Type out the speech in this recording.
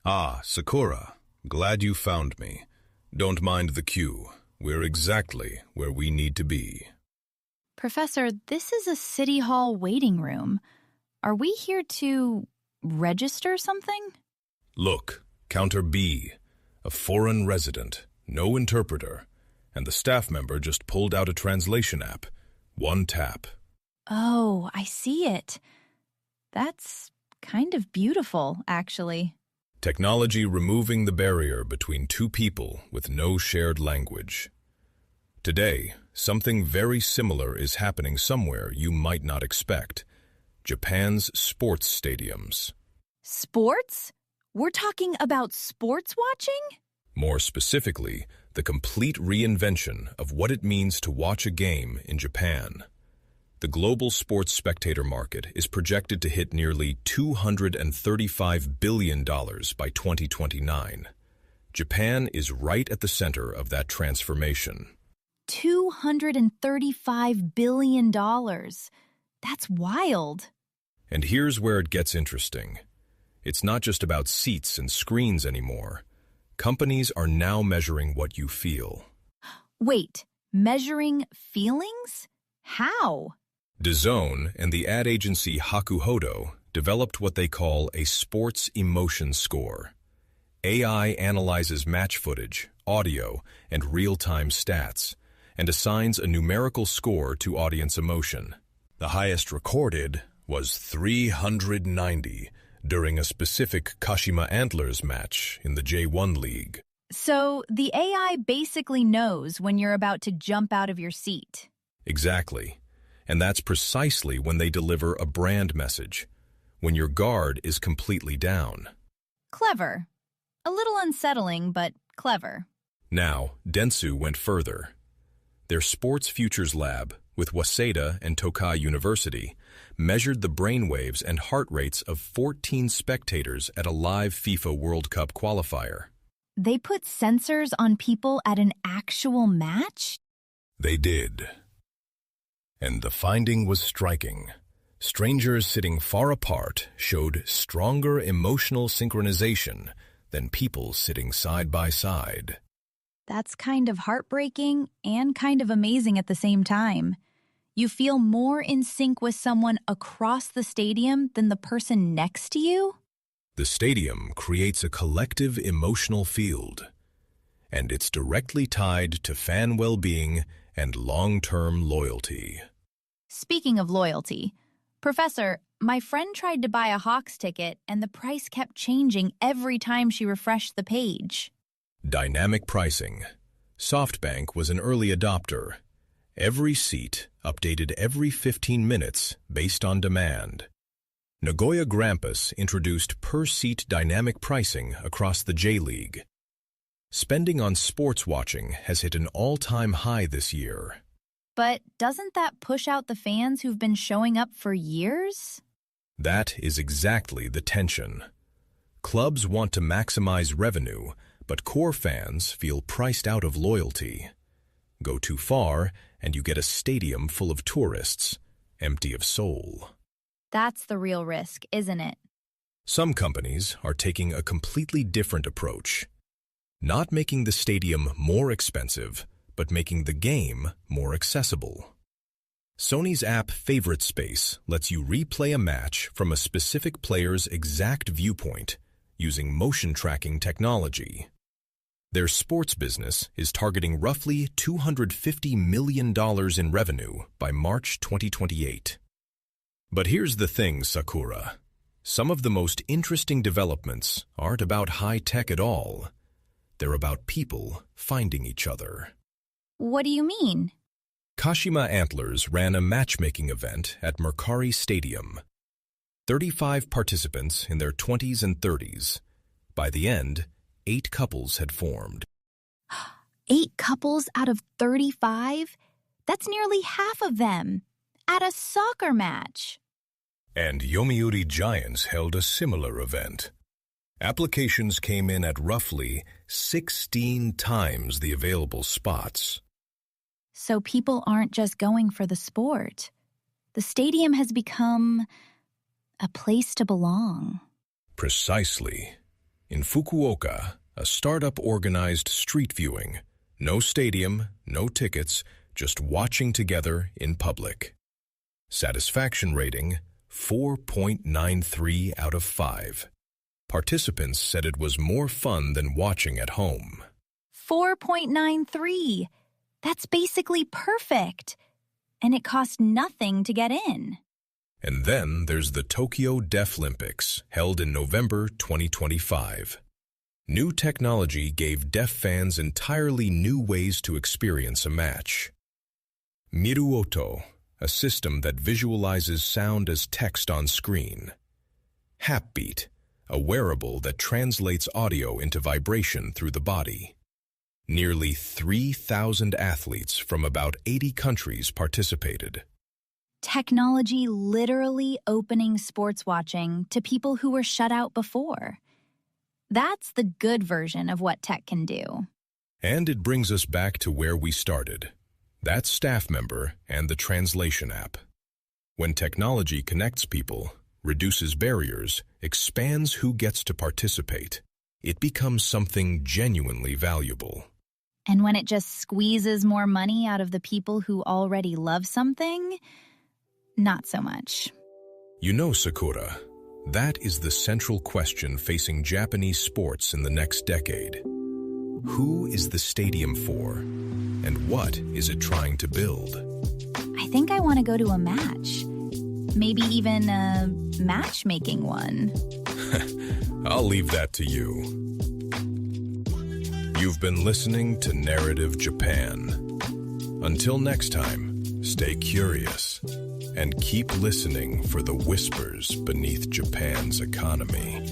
Ah, Sakura. Glad you found me. Don't mind the queue. We're exactly where we need to be. Professor, this is a City Hall waiting room. Are we here to register something? Look, counter B. A foreign resident, no interpreter, and the staff member just pulled out a translation app. One tap. Oh, I see it. That's kind of beautiful, actually. Technology removing the barrier between two people with no shared language. Today, something very similar is happening somewhere you might not expect. Japan's sports stadiums. Sports? We're talking about sports watching? More specifically, the complete reinvention of what it means to watch a game in Japan. The global sports spectator market is projected to hit nearly $235 billion by 2029. Japan is right at the center of that transformation. $235 billion. That's wild. And here's where it gets interesting. It's not just about seats and screens anymore. Companies are now measuring what you feel. Wait, measuring feelings? How? DAZN and the ad agency Hakuhodo developed what they call a sports emotion score. AI analyzes match footage, audio, and real-time stats, and assigns a numerical score to audience emotion. The highest recorded was 390 during a specific Kashima Antlers match in the J1 League. So the AI basically knows when you're about to jump out of your seat. Exactly. And that's precisely when they deliver a brand message, when your guard is completely down. Clever. A little unsettling, but clever. Now, Dentsu went further. Their sports futures lab, with Waseda and Tokai University, measured the brainwaves and heart rates of 14 spectators at a live FIFA World Cup qualifier. They put sensors on people at an actual match? They did. And the finding was striking. Strangers sitting far apart showed stronger emotional synchronization than people sitting side by side. That's kind of heartbreaking and kind of amazing at the same time. You feel more in sync with someone across the stadium than the person next to you? The stadium creates a collective emotional field, and it's directly tied to fan well-being and long-term loyalty. Speaking of loyalty, Professor, my friend tried to buy a Hawks ticket and the price kept changing every time she refreshed the page. Dynamic pricing. SoftBank was an early adopter. Every seat updated every 15 minutes based on demand. Nagoya Grampus introduced per-seat dynamic pricing across the J-League. Spending on sports watching has hit an all-time high this year. But doesn't that push out the fans who've been showing up for years? That is exactly the tension. Clubs want to maximize revenue, but core fans feel priced out of loyalty. Go too far, and you get a stadium full of tourists, empty of soul. That's the real risk, isn't it? Some companies are taking a completely different approach. Not making the stadium more expensive, but making the game more accessible. Sony's app FavoriteSpace lets you replay a match from a specific player's exact viewpoint using motion tracking technology. Their sports business is targeting roughly $250 million in revenue by March 2028. But here's the thing, Sakura. Some of the most interesting developments aren't about high tech at all. They're about people finding each other. What do you mean? Kashima Antlers ran a matchmaking event at Mercari Stadium. 35 participants in their 20s and 30s. By the end, 8 couples had formed. 8 couples out of 35? That's nearly half of them. At a soccer match. And Yomiuri Giants held a similar event. Applications came in at roughly 16 times the available spots. So people aren't just going for the sport. The stadium has become a place to belong. Precisely. In Fukuoka, a startup organized street viewing. No stadium, no tickets, just watching together in public. Satisfaction rating, 4.93 out of 5. Participants said it was more fun than watching at home. 4.93. That's basically perfect. And it cost nothing to get in. And then there's the Tokyo Deaflympics, held in November 2025. New technology gave deaf fans entirely new ways to experience a match. Miruoto, a system that visualizes sound as text on screen. HapBeat, a wearable that translates audio into vibration through the body. Nearly 3,000 athletes from about 80 countries participated. Technology literally opening sports watching to people who were shut out before. That's the good version of what tech can do. And it brings us back to where we started. That staff member and the translation app. When technology connects people, reduces barriers, expands who gets to participate, it becomes something genuinely valuable. And when it just squeezes more money out of the people who already love something, not so much. You know, Sakura, that is the central question facing Japanese sports in the next decade. Who is the stadium for, and what is it trying to build? I think I want to go to a match. Maybe even a matchmaking one. I'll leave that to you. You've been listening to Narrative Japan. Until next time, stay curious and keep listening for the whispers beneath Japan's economy.